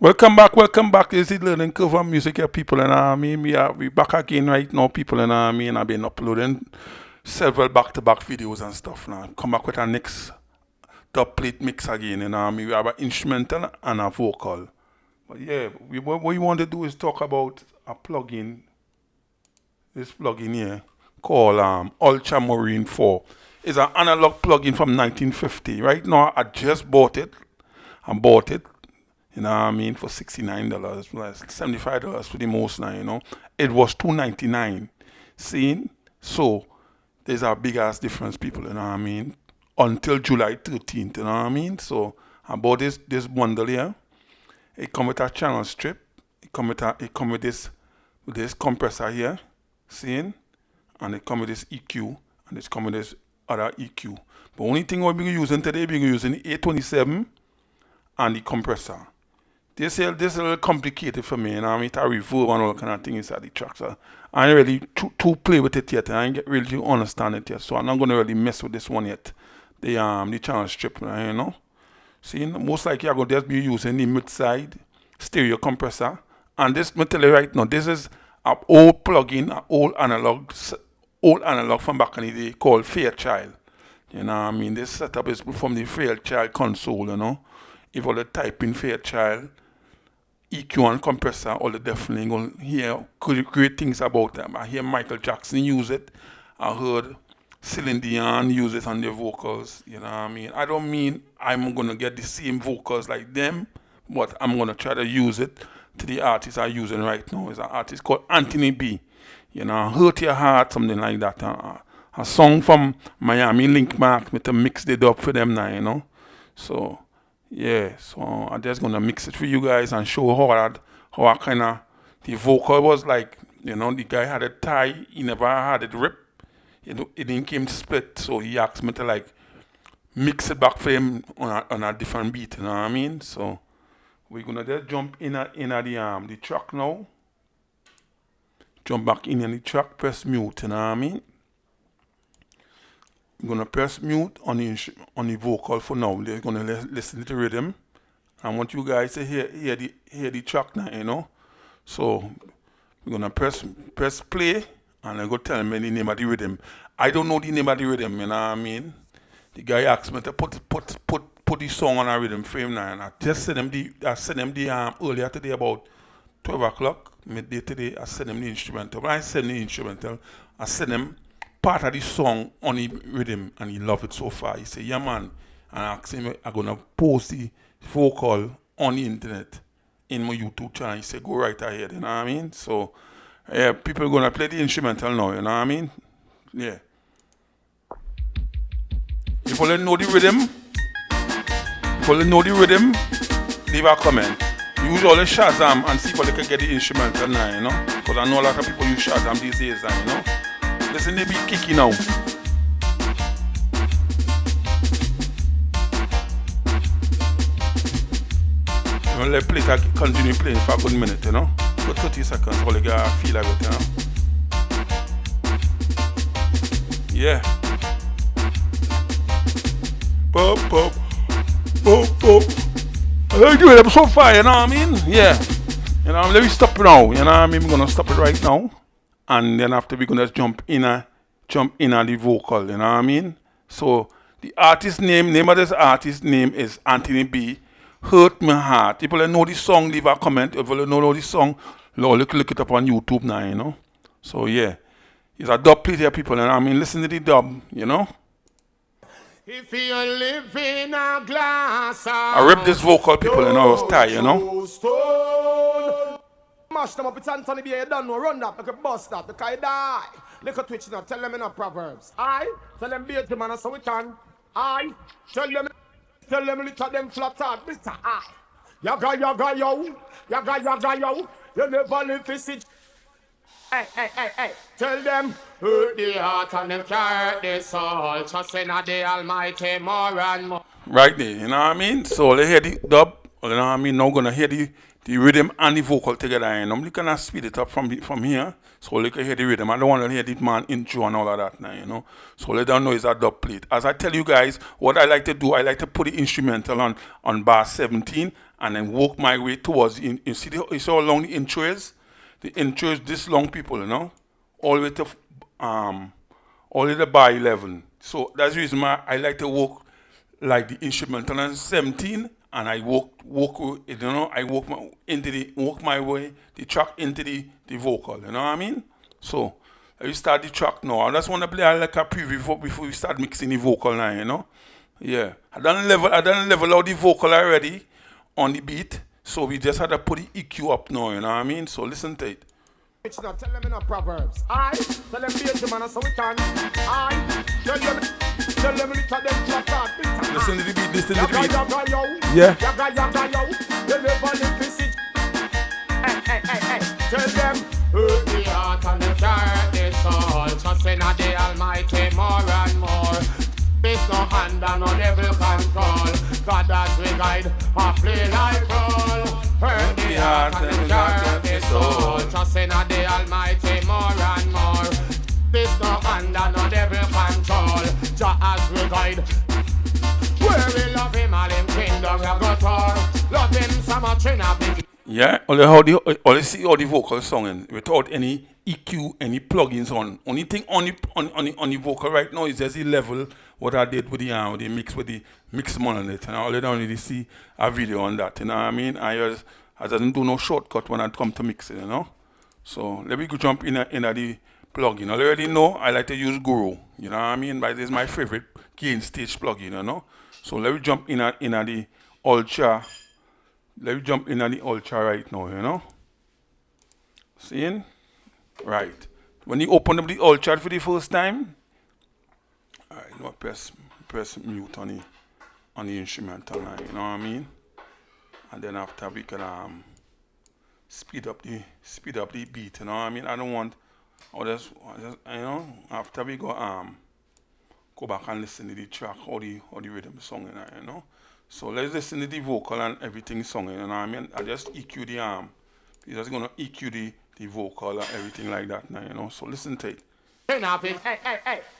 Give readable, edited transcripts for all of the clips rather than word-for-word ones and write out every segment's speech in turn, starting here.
Welcome back. This is Learning Curve of Music here, people, and we back again right now, people, and I've been uploading several back-to-back videos and stuff now. Come back with our next dub plate mix again, and we have an instrumental and a vocal. But yeah, what we want to do is talk about a plugin, this plugin here, called Ultramarine 4. It's an analog plugin from 1950. Right now, I just bought it. For $69, plus $75 for the most now. It was $2.99. See? So there's a big ass difference, people, until July 13th, So I bought this bundle here. It come with a channel strip. It come with this compressor here. See? And it come with this EQ, and it come with this other EQ. But only thing we're using today, we're using the A27 and the compressor. This is a little complicated for me, it's a reverb and all kind of things inside the track. So I ain't really to play with it yet. I ain't get really to understand it yet. So I'm not gonna really mess with this one yet. The channel strip, See, most likely I'm gonna just be using the mid-side stereo compressor. And this, me tell you right now, this is an old plugin, an old analog from back in the day called Fairchild. This setup is from the Fairchild console, If all the type in Fairchild, EQ and compressor, all the definitely going to hear great things about them. I hear Michael Jackson use it. I heard Celine Dion use it on their vocals. I don't mean I'm going to get the same vocals like them, but I'm going to try to use it to the artist I'm using right now. It's an artist called Anthony B. Hurt Your Heart, something like that. A song from Miami Link Mark, with a mixed it up for them now, So, yeah, so I'm just gonna mix it for you guys and show how I kind of the vocal was like. The guy had a tie, he never had it rip. It didn't came split, so he asked me to like mix it back for him on a different beat. You know what I mean? So we're gonna just jump in at the track now. Jump back in the track, press mute. You know what I mean? I'm gonna press mute on the vocal for now. They're gonna listen to the rhythm. I want you guys to hear the track now, So we're gonna press play, and I'm gonna tell me the name of the rhythm. I don't know the name of the rhythm, The guy asked me to put the song on a rhythm frame now, and I just sent him the earlier today about 12 o'clock midday today. I sent him the instrumental. When I send the instrumental, I send him part of the song on the rhythm, and he loved it so far. He said, yeah man, and I asked him, I'm gonna post the vocal on the internet in my YouTube channel. He said, go right ahead, you know what I mean? So yeah, people are gonna play the instrumental now, you know what I mean? Yeah. If you know the rhythm, leave a comment. Use all the Shazam and see if you can get the instrumental now, Because I know a lot of people use Shazam these days, Listen, they be kicking now. Let play continue playing for a good minute, For 30 seconds, all you gotta feel of it, Yeah. Pop, pop, pop, pop. I do it so far, you know what I mean? Yeah. Let me stop it now, you know what I mean? I'm gonna stop it right now. And then after we're gonna jump in on the vocal, you know what I mean? So the name of this artist name is Anthony B. Hurt My Heart. People that know the song, leave a comment. If you don't know the song, look it up on YouTube now, So yeah. It's a dub plate here, people, and listen to the dub, If you live in a glass, I rip this vocal, people, and I was tired, Mash them up, it's Anthony B. You don't know, run that, make a bust that, because I die. Look at Twitch now, tell them in a Proverbs. Tell them be a man, so we can. Tell them little them flat out, Mr. Yaga, yo. You never live to see. Hey. Tell them, hurt the heart and them carry the soul. Trust in the Almighty more and more. Right there, you know what I mean? So let's hear the dub, you know what I mean? Now we're gonna hear the rhythm and the vocal together, I'm gonna speed it up from here, so you can hear the rhythm. I don't want to hear the man intro and all of that now, So let them know it's a dub plate. As I tell you guys, what I like to do, I like to put the instrumental on bar 17 and then work my way towards, you see, you see how long the intro is? The intro is this long, people, you know, all the way to all the way to bar 11. So that's the reason why I like to work like the instrumental on 17, and I work you know, I work my way the track into the vocal, you know what I mean? So we start the track now. I just want to play like a preview before we start mixing the vocal now, you know? Yeah. I done level out the vocal already on the beat. So we just had to put the EQ up now, you know what I mean? So listen to it. It's not tell them in Proverbs. I tell them be a man so we can. I tell them little them flat out. Listen to the beat, listen to the beat. Yaga yo. Yeah. Yaga yo. You never live this it. Hey. Tell them hurt the heart and the carry the soul. Trust in the Almighty more and more. There's no hand and no devil control. God as we guide, I play like role. Hurt the heart and carry the soul. Trust in the Almighty more and more. There's no hand and no devil control. Jah as we guide. Where we love him, all him kingdom we got her. Love him so much in a big. Yeah, all see all the vocal singing without any EQ, any plugins on. Only thing on the vocal right now is just the level what I did with the mix with the mix monolith, and I already already see a video on that. You know what I mean? I doesn't do no shortcut when I come to mixing, you know. So let me go jump in the plugin. I already know I like to use Guru. You know what I mean? But this is my favorite gain stage plugin, you know. So let me jump in the Ultra. Let me jump in the Ultra right now, you know. Seeing? Right. When you open up the Ultra for the first time, alright, you know, press mute on the instrumental now, you know what I mean? And then after we can speed up the beat, you know what I mean? I don't want I just you know, after we go back and listen to the track or the rhythm song, you know. So let's listen to the vocal and everything sung, you know what I mean? I just EQ the you're just gonna EQ the vocal and everything like that now, you know. So listen to it. Hey.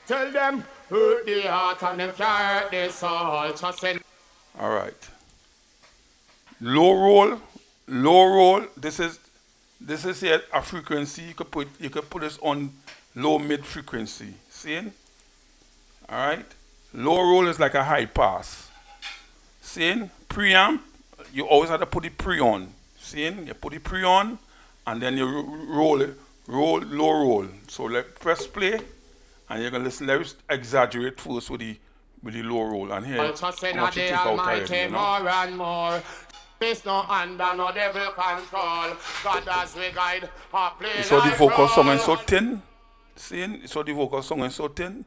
Tell them hurt the heart and them carry the soul. Trust in. Alright. Low roll, this is here a frequency. You could put this on low mid frequency. See? Alright? Low roll is like a high pass. Seeing? Preamp, you always have to put the pre on. Seeing? You put the pre on and then you roll low roll. So press play and you're gonna listen. Let's exaggerate first with the low roll. And here, I'll trust in the Almighty more and more. There's no under no devil control. God as we guide, I play so like the vocal song role. is so thin. Seeing? So the vocal song is so thin.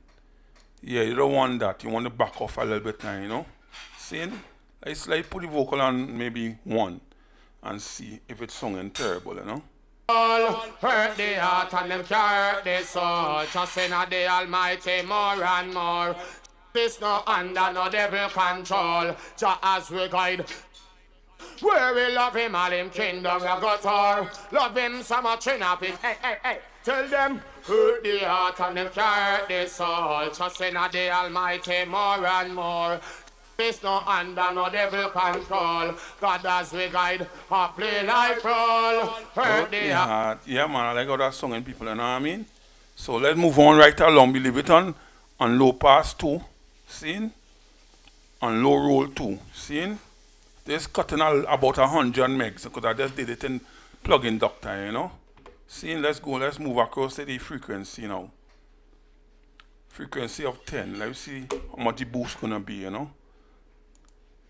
Yeah, you don't want that. You want to back off a little bit now, you know. Seeing? It's like put the vocal on maybe 1 and see if it's singing terrible, you know. Hurt the heart and them carry the soul. Trust in the Almighty more and more. There's no under no devil control. Jah as we guide. Where we love him, all him kingdom we got her. Love him so much in a big. Hey. Tell them hurt the heart and them carry the soul. Trust in the Almighty more and more. There's no under no devil control. God as we guide, I play like role. Hurt the heart. Yeah, man, I like how that song and people, you know what I mean? So let's move on right along. We leave it on low pass 2. Seeing? On low roll 2. Seeing? This cutting about 100 megs because I just did it in plug-in doctor, you know? Seeing? Let's move across to the frequency now. Frequency of 10. Let's see how much the boost gonna be, you know?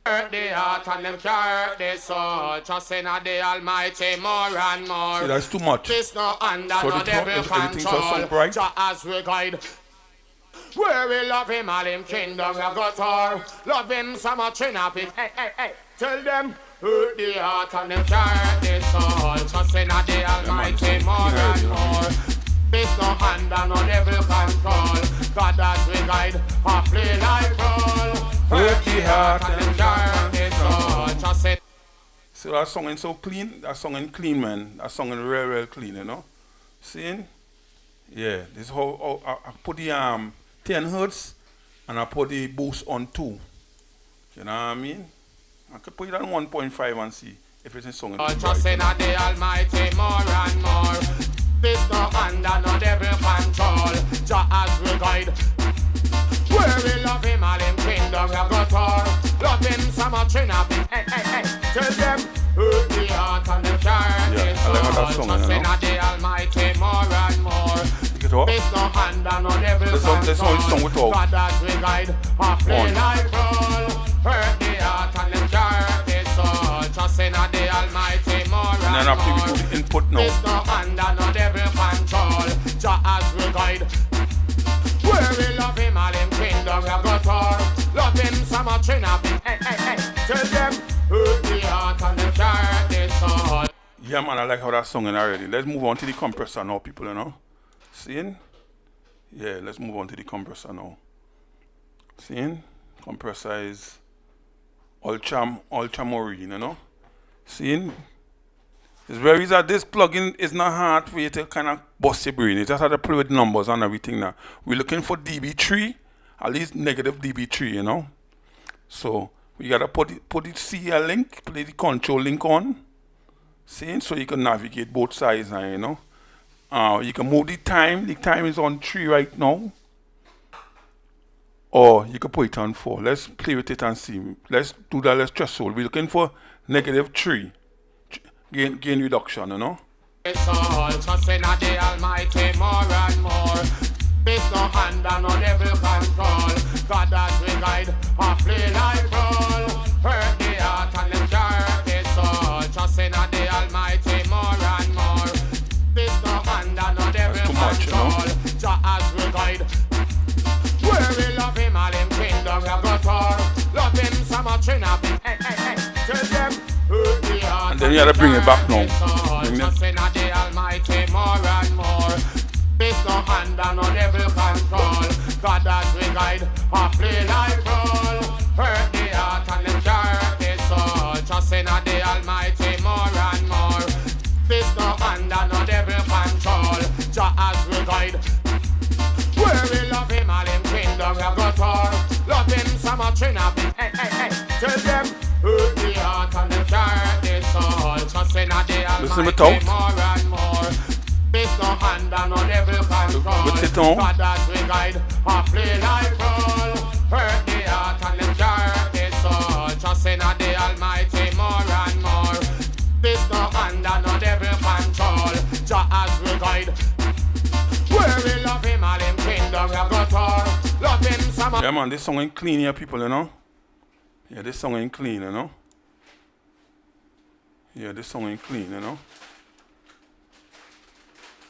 Hurt the heart and them carry the soul. Trust in the Almighty more and more. See, that's too much. There's no under So no devil control. Jah as we guide. Where we love him, all him kingdom we got her. Love him so much in a big. Hey. Tell them hurt the heart and them carry the soul. Trust in the Almighty more and more. There's no under no devil control. God as we guide, I play like role. Hurt the heart and them carry the soul. Trust it. So that song is so clean. That song is clean, man. That song is real clean, you know. Seeing? Yeah. This is how I put the 10 hertz and I put the boost on 2. You know what I mean? I could put it on 1.5 and see if it's a song. Just in the Almighty more and more. This no under no devil control. Jah as we guide. Where we love him all in kingdom we got all. Love him so much in a bit. Hey, hey, hey. Tell them who the heart and the journey soul. Just in the Almighty more and more. This no under no devil control. God as we guide. A play like roll. Hurt the heart and the journey soul. Just in the Almighty more and then after we do the input now. This no under no devil control. Jah as we guide. Where we love him all in kingdom we got all. Love him so much in a bit. Hey, hey, hey. Tell them who the heart and the journey soul. Yeah, man, I like how that song is already. Let's move on to the compressor now, people, you know. Seeing? Yeah, let's move on to the compressor now. Seeing? Compressor is Ultramarine, you know. Seeing? It's very easy that this plugin is not hard for you to kind of bust your brain. You just have to play with numbers and everything now. We're looking for dB3, at least negative dB3, you know. So we gotta put the CL link, play the control link on. See, so you can navigate both sides now, you know. You can move the time. The time is on 3 right now. Or you can put it on 4. Let's play with it and see. Let's do that. Let's threshold. We're looking for -3. Gain reduction, you know. It's all just in the Almighty more and more. This no hand and no devil control. God as we guide, a play like roll. Hurt the heart and the journey soul. Just in the Almighty more and more. This no hand and no devil control. Jah as we guide. Where we love him all in kingdom we got all. Love him so much in a bit. Hey, hey, hey. Tell them who the heart and then you gotta bring it back now. Just in the Almighty more and more. This no hand and no devil control. God as we guide, a play like roll. Hurt the heart and the journey soul. Just in the Almighty more and more. This no hand and no devil control. Jah as we guide. Where we love him all in kingdom we got all. Love him so much in a bit. Hey, hey, hey. Tell them who the heart and the journey soul. Just in the Almighty more and more. This no hand and no devil control. God as we guide, a play like roll. Hurt the heart and the journey soul. Just in the Almighty more and more. This no hand and no devil control. Jah as we guide. Where we love him all in kingdom we got all. Love him so much. Yeah, man, this song ain't clean here, people, you know. Yeah, this song ain't clean, you know. Yeah, this song ain't clean, you know.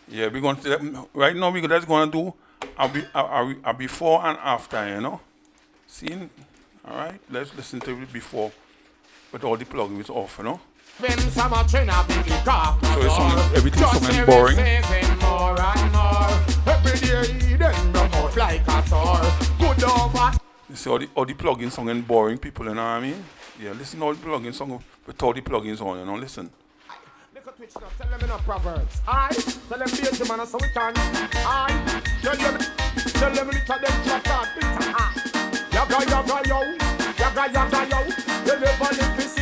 Yeah, we're going to, right now we're just going to do a before and after, you know. See? Alright, let's listen to it before with all the plugins off, you know. So it's everything's something boring. More and more. Every day then broke out like a sword. Good over. You see all the plugins song boring, people, you know what I mean? Yeah, listen to all the plugins song with all the plugins on, you know, listen. Look at Twitch now, tell them in a Proverbs. I tell them be a man so we can. I tell them little them flat out. Yaga yaga yo, yaga yaga yo. They never live this.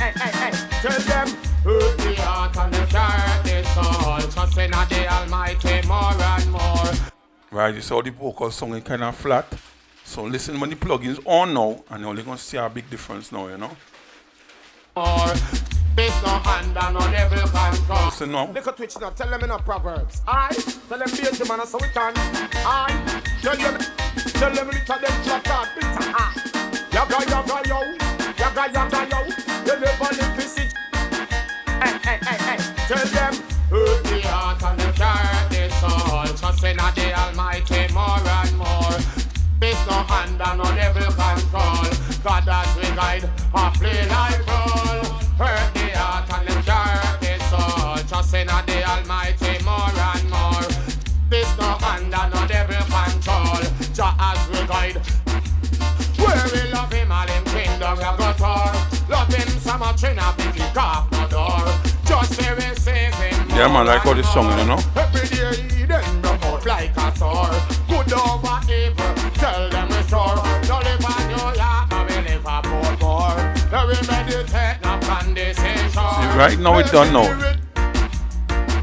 Hey, hey, hey. Tell them who the heart and the journey soul. Just in the Almighty more and more. Right, you saw the vocal song is kind of flat. So listen when the plugins on now, and you're going to see a big difference now, you know. Or this no hand and no devil control. Listen now. Look at Twitch now, tell them in a Proverbs. I tell them be a man so we can. I tell them little them flat out. Yaga yaga yo, yaga yaga yo. You never live this. Hey, hey, hey, hey. Tell them who the heart and the journey soul. Just in the Almighty more and more. This no hand and no devil control. God as we guide, a play like roll. Hurt the heart and the journey soul. Just in the Almighty more and more. This no hand and no devil control. Jah as we guide. Where we love him all in kingdom we got all. Love him so much in a big off no door. Just say we save him. Yeah, man, like all this song, you know. Every day he then broke out like a sword. Good over evil, tell them we sure. Don't live on New York, but we live a poor more. Right now it done now.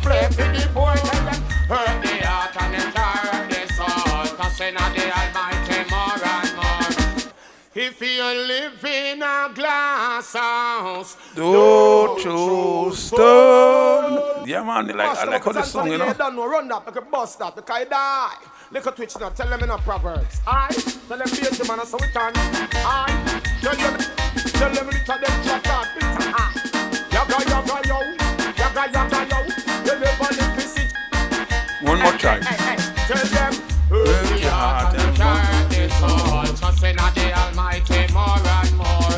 Play for the poor, tell them hurt the heart and them hurt the soul. 'Cause in the Almighty more and more. If you live in a glass house, Don't you stone. Yeah, man, I like how this song, you know. Don't know, run that, because bust that, because I die. Little twitch now, tell them in a Proverbs. I tell them be a man, so we can. I tell them little them flat out. Yaga yo, you never live to see. One more time. Tell them, hurt the heart and carry the soul. Trust in the Almighty more and more.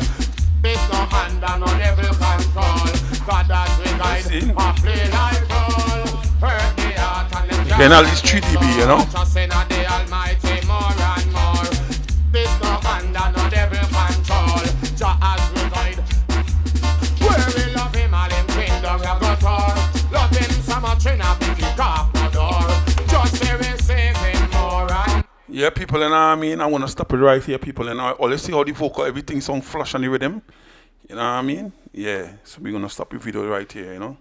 There's no hand and no devil control. God has we guide, a play like roll. Hurt the heart and the Then all this 3dB, you know. Trust in the Almighty more and more. There's no hand and no devil control. Jah has we guide. Where we love him, all him kingdom we got all. Love him so much in a big off the door. Just say we save him more and Yeah, people, and I mean, I want to stop it right here, people, and I always see how the vocal, everything sound flush on the rhythm. You know what I mean? Yeah, so we're going to stop the video right here, you know.